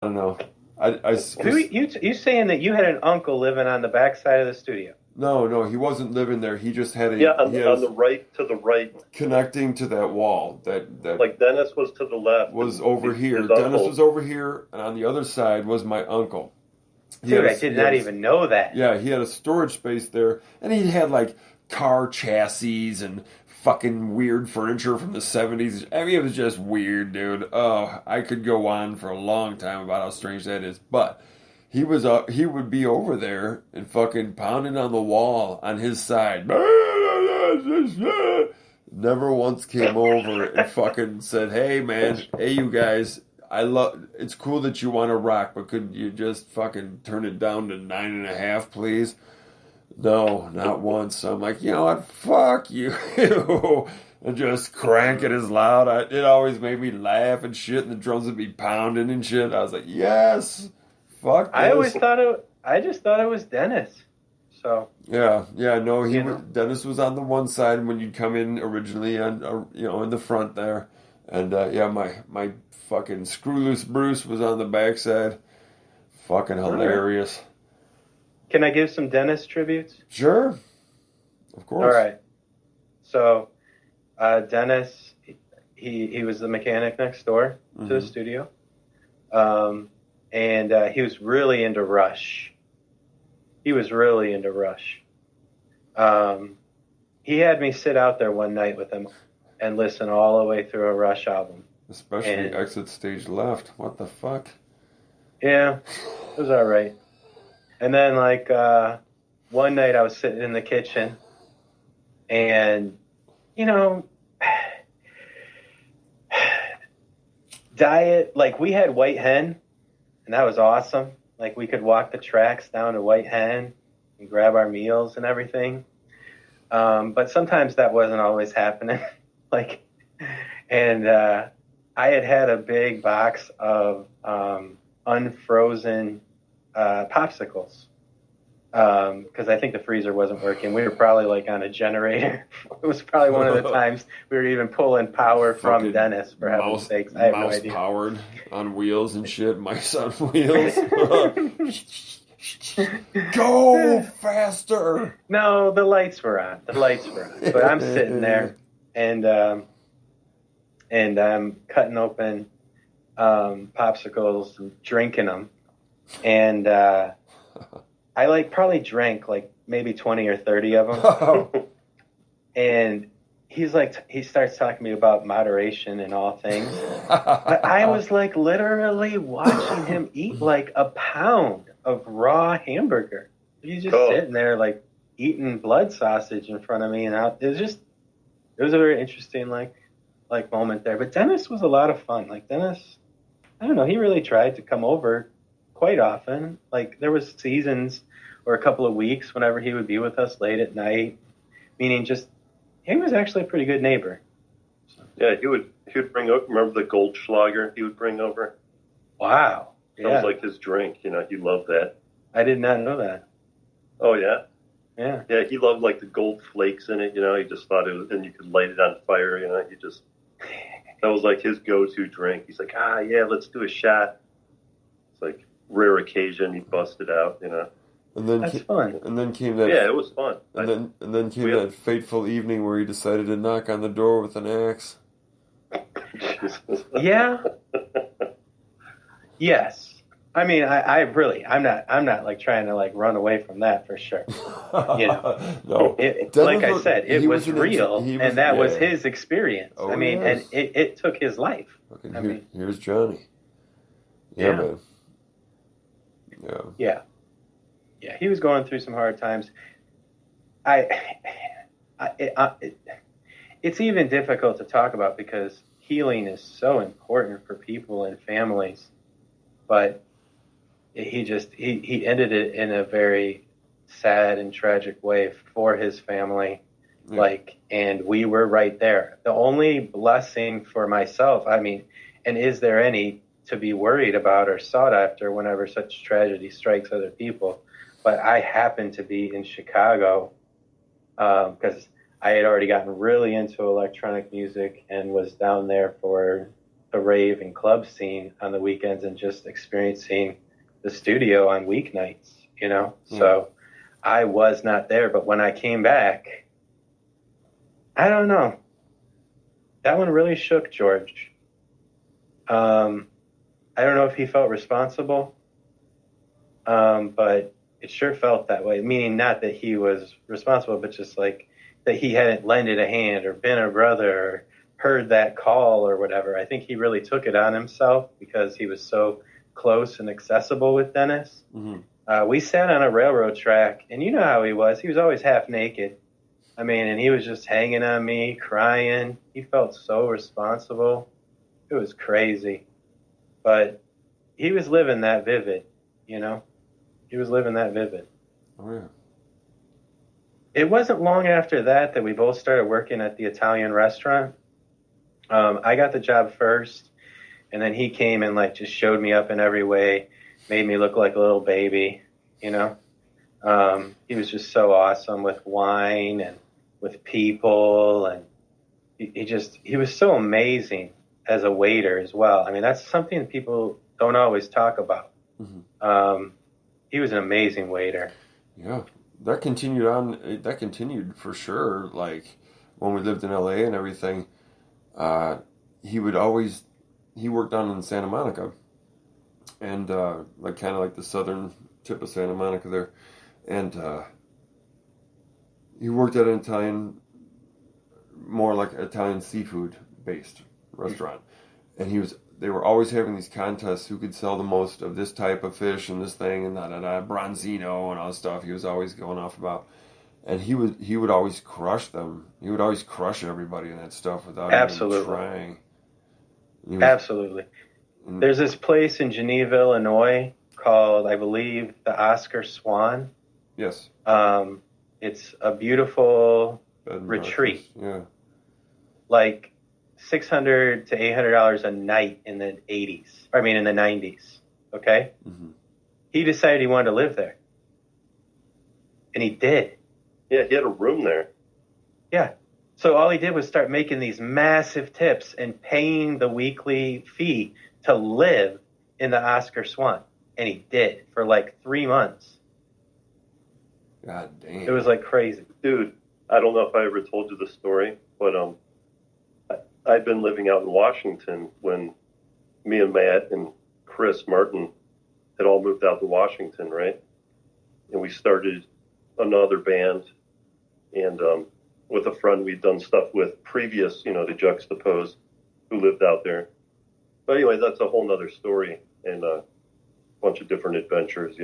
I don't know. I Who just you saying that you had an uncle living on the back side of the studio? no, he wasn't living there. He just had Yeah, he on has the right, to the right. connecting to that wall that Like Dennis was to the left, was and over here. his Dennis was uncle. over here, and on the other side was my uncle. Dude, I did not even know that. Yeah, he had a storage space there, and he had like car chassis and fucking weird furniture from the 70s. I mean, it was just weird, dude. Oh, I could go on for a long time about how strange that is, but he would be over there and fucking pounding on the wall on his side. Never once came over and fucking said, "Hey man, hey you guys, I love. It's cool that you want to rock, but could you just fucking turn it down to 9.5, please?" No, not once. So I'm like, you know what? Fuck you. And just crank it as loud. It always made me laugh and shit, and the drums would be pounding and shit. I was like, yes, fuck I always this. thought I just thought it was Dennis. So, Yeah. No, he you was. know. Dennis was on the one side when you'd come in originally, on in the front there, and yeah, my fucking screw loose Bruce was on the backside. Fucking All right. hilarious. Can I give some Dennis tributes? Sure, of All course. right. So, Dennis, he was the mechanic next door to the Hmm. studio, and he was really into Rush. He was really into Rush. Um, he had me sit out there one night with him and listen all the way through a Rush album. Especially And exit stage left. What the fuck? yeah, it was all right. And then one night I was sitting in the kitchen and you know diet like we had White Hen and that was awesome. Like we could walk the tracks down to White Hen and grab our meals and everything. But sometimes that wasn't always happening. like and I had a big box of unfrozen popsicles because I think the freezer wasn't working. We were probably like on a generator. It was probably one of the times we were even pulling power from Fucking Dennis, for heaven's sakes. I have no mouse idea. powered on wheels and shit. Mice on wheels. Go faster. No, the lights were on. The lights were on. But I'm sitting there and I'm cutting open popsicles and drinking them. And I probably drank like maybe 20 or 30 of them. And he starts talking to me about moderation and all things. But I was like literally watching him eat like a pound of raw hamburger. He's just sitting there like eating blood sausage in front of me, and it was a very interesting moment there. But Dennis was a lot of fun. Like Dennis, I don't know, he really tried to come over quite often. Like there was seasons or a couple of weeks whenever he would be with us late at night, meaning just he was actually a pretty good neighbor. So, Yeah, he would bring over. Remember the Goldschlager he would bring over? wow. That was Yeah. like his drink. He loved that. I did not know that. Oh yeah, Yeah. yeah. He loved like the gold flakes in it. He just thought it was, and you could light it on fire. That was like his go-to drink. He's like, yeah, let's do a shot. It's like rare occasion he busted out. And then That's fun. and then came that Yeah, it was fun. and then came we that fateful evening where he decided to knock on the door with an axe. Yeah. Yes. I mean, I'm not like trying to like run away from that for sure. No. Like I said, it he was an real, he and that was yeah. his experience. Oh, I mean, yes. and it took his life. Fucking I mean, here's Johnny. Yeah, yeah, man. Yeah. yeah, yeah. He was going through some hard times. I, it's even difficult to talk about because healing is so important for people and families, but he ended it in a very sad and tragic way for his family. Yeah. And we were right there. The only blessing for myself, I mean, and is there any to be worried about or sought after whenever such tragedy strikes other people? But I happened to be in Chicago because I had already gotten really into electronic music and was down there for the rave and club scene on the weekends and just experiencing the studio on weeknights, you know? So I was not there, but when I came back, I don't know. That one really shook George. I don't know if he felt responsible, but it sure felt that way. Meaning not that he was responsible, but just like that he hadn't lended a hand or been a brother or heard that call or whatever. I think he really took it on himself because he was so close and accessible with Dennis. Mm-hmm. We sat on a railroad track, and you know how he was. He was always half naked. I mean, and he was just hanging on me, crying. He felt so responsible. It was crazy. But he was living that vivid, you know? He was living that vivid. Oh, yeah. It wasn't long after that we both started working at the Italian restaurant. I got the job first, and then he came and like just showed me up in every way, made me look like a little baby, you know? He was just so awesome with wine and with people, and he was so amazing as a waiter as well. I mean, that's something people don't always talk about. Mm-hmm. He was an amazing waiter. Yeah, that continued on. That continued for sure. Like when we lived in LA and everything, he worked down in Santa Monica, and like kind of like the southern tip of Santa Monica there, and he worked at an Italian, more like Italian seafood based restaurant, and they were always having these contests who could sell the most of this type of fish and this thing and bronzino and all this stuff. He was always going off about, and he would always crush them. He would always crush everybody in that stuff without even trying. Absolutely. There's this place in Geneva, Illinois called, I believe, the Oscar Swan. Yes. It's a beautiful retreat. Yeah. Like $600 to $800 a night in the 90s. Okay. Mm-hmm. He decided he wanted to live there, and he did. Yeah, he had a room there. Yeah. So all he did was start making these massive tips and paying the weekly fee to live in the Oscar Swan, and he did for like 3 months. God damn. It was like crazy, dude. I don't know if I ever told you the story, but I'd been living out in Washington when me and Matt and Chris Martin had all moved out to Washington, right? And we started another band, and with a friend we'd done stuff with previous, to Juxtapose, who lived out there. But anyway, that's a whole nother story and a bunch of different adventures,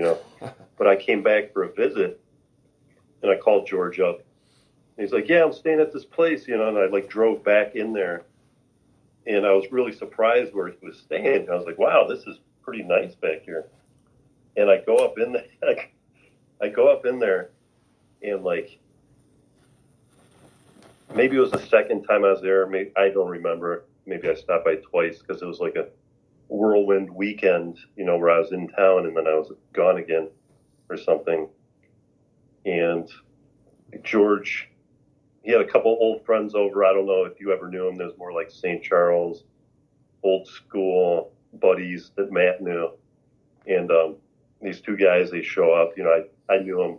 But I came back for a visit, and I called George up. He's like, yeah, I'm staying at this place, and I like drove back in there, and I was really surprised where he was staying. I was like, wow, this is pretty nice back here. And I go up in there, and like, maybe it was the second time I was there. Maybe I don't remember. Maybe I stopped by twice because it was like a whirlwind weekend, where I was in town and then I was gone again or something. And George, he had a couple old friends over. I don't know if you ever knew him. There's more like St. Charles, old school buddies that Matt knew. And these two guys, they show up. I knew them.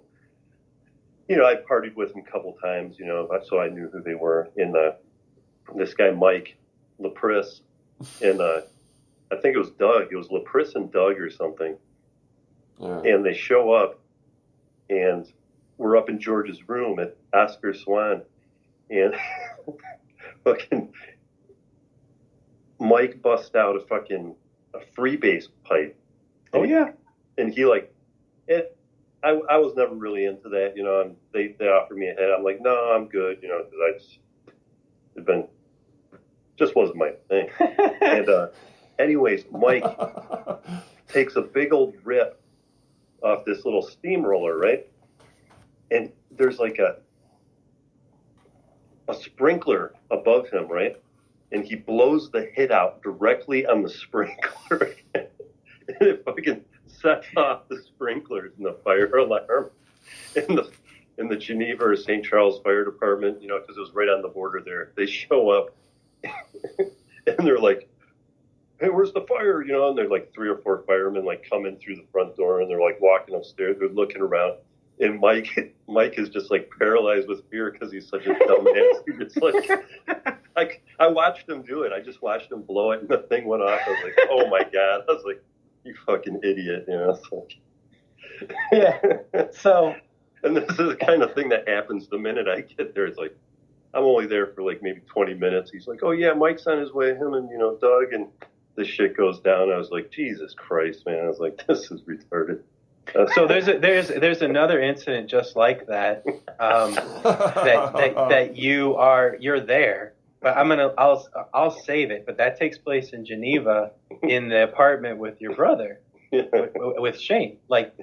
I partied with them a couple times, so I knew who they were. And this guy, Mike Lapris, and I think it was Doug. It was Lapris and Doug or something. Yeah. And they show up, and we're up in George's room at Oscar Swan, and fucking Mike busts out a freebase pipe. Oh yeah. And he like it. I was never really into that, and they offered me a head. I'm like, no, I'm good, because just wasn't my thing. And anyways, Mike takes a big old rip off this little steamroller, right? And there's like a sprinkler above him, right? And he blows the hit out directly on the sprinkler. And it fucking sets off the sprinklers and the fire alarm in the Geneva or St. Charles Fire Department, because it was right on the border there. They show up and they're like, hey, where's the fire? You know, and there's like 3 or 4 firemen like come in through the front door, and they're like walking upstairs. They're looking around, and Mike is just like paralyzed with fear because he's such a dumbass. It's like I watched him do it. I just watched him blow it, and the thing went off. I was like, oh my god! I was like, you fucking idiot, you know? It's like, Yeah. So. And this is the kind of thing that happens the minute I get there. It's like, I'm only there for like maybe 20 minutes. He's like, oh yeah, Mike's on his way, him and, you know, Doug, and this shit goes down. I was like, Jesus Christ, man. I was like, this is retarded. So there's another incident just like that, that you're there, but I'll save it. But that takes place in Geneva in the apartment with your brother, with Shane. Like,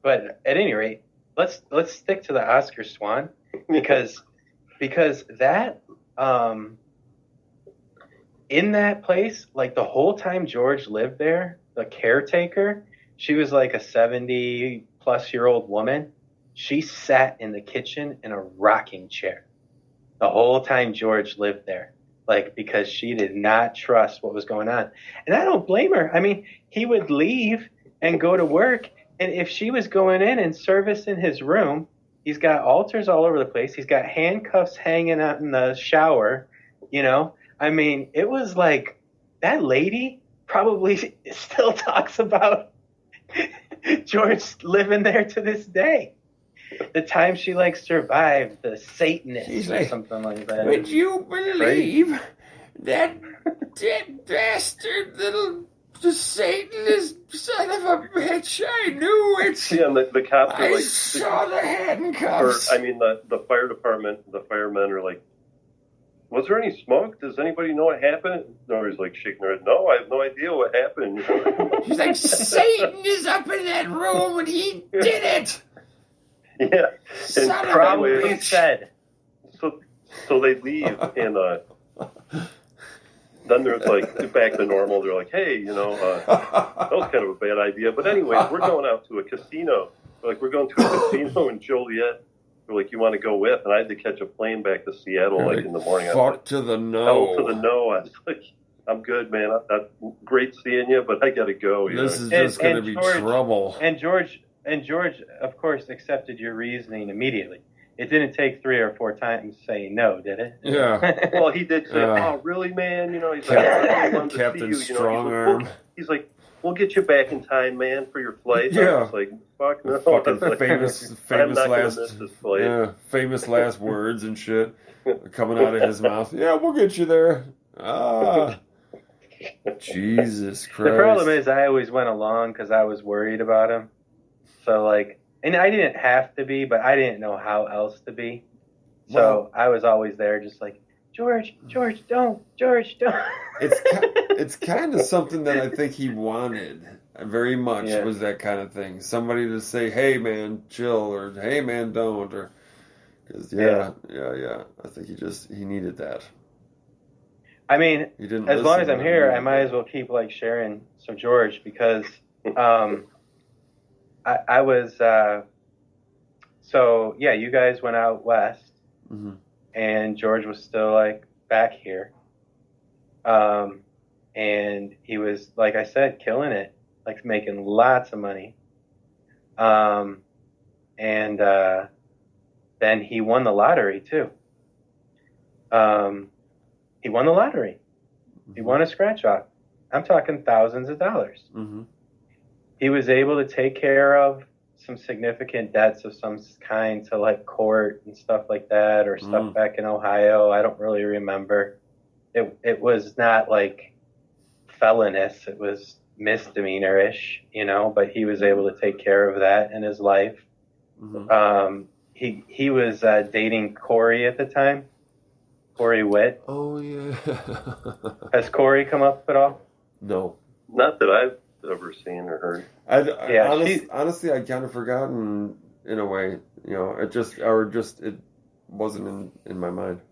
but at any rate, let's stick to the Oscar Swan because that in that place, like the whole time George lived there, the caretaker, she was like a 70-plus-year-old woman. She sat in the kitchen in a rocking chair the whole time George lived there, like because she did not trust what was going on. And I don't blame her. I mean, he would leave and go to work, and if she was going in and servicing his room, he's got altars all over the place. He's got handcuffs hanging out in the shower, you know. I mean, it was like that lady probably still talks about George living there to this day. The time she like survived the Satanists or something like that. Would you believe that bastard little Satanist son of a bitch? I knew it. Yeah, and the cops are I like, saw the handcuffs. Or, I mean, the fire department, the firemen are like, was there any smoke? Does anybody know what happened? No, he's like shaking her head. No, I have no idea what happened. She's like, Satan is up in that room and he did it. Yeah, and probably said. So they leave, and then there's like back to normal. They're like, hey, you know, that was kind of a bad idea. But anyways, we're going out to a casino. Like, we're going to a casino in Joliet. They're like, you want to go with? And I had to catch a plane back to Seattle like in the morning. Fuck like, to the no. Hell to the no. I was like, I'm good, man. That's great seeing you, but I got to go. This is just going to be trouble. And George, of course, accepted your reasoning immediately. It didn't take 3 or 4 times saying no, did it? Yeah. Well, he did say, oh, really, man? You know, he's like, I wanted to see you. Strong arm. He's like, we'll get you back in time, man, for your flight. Yeah. I was like, fuck no. Fucking like, famous last words and shit coming out of his mouth. Yeah, we'll get you there. Jesus Christ. The problem is I always went along because I was worried about him. So, like, and I didn't have to be, but I didn't know how else to be. So I was always there just like, George, don't. It's kind of something that I think he wanted very much, was that kind of thing. Somebody to say, hey, man, chill, or hey, man, don't. Or, cause, yeah. I think he needed that. I mean, as long as I'm here, I might as well keep, like, sharing some George because I was, so, yeah, you guys went out west, and George was still, like, back here. And he was, like I said, killing it, like, making lots of money. And then he won the lottery, too. He won the lottery. He won a scratch off. I'm talking thousands of dollars. He was able to take care of some significant debts of some kind to like court and stuff like that, or stuff back in Ohio. I don't really remember. It was not like felonious. It was misdemeanor-ish, you know, but he was able to take care of that in his life. He was dating Corey at the time. Corey Witt. Oh, yeah. Has Corey come up at all? No. Not that I've ever seen or heard. Honestly, I'd kind of forgotten in a way. You know, it wasn't in my mind.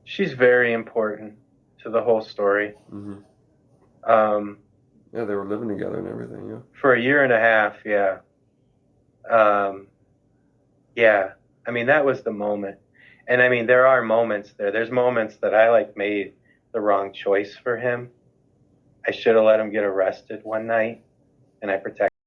She's very important to the whole story. Yeah, they were living together and everything, yeah. For a year and a half, yeah. Yeah, I mean, that was the moment. And I mean, there are moments there. There's moments that I like made the wrong choice for him. I should have let him get arrested one night, and I protected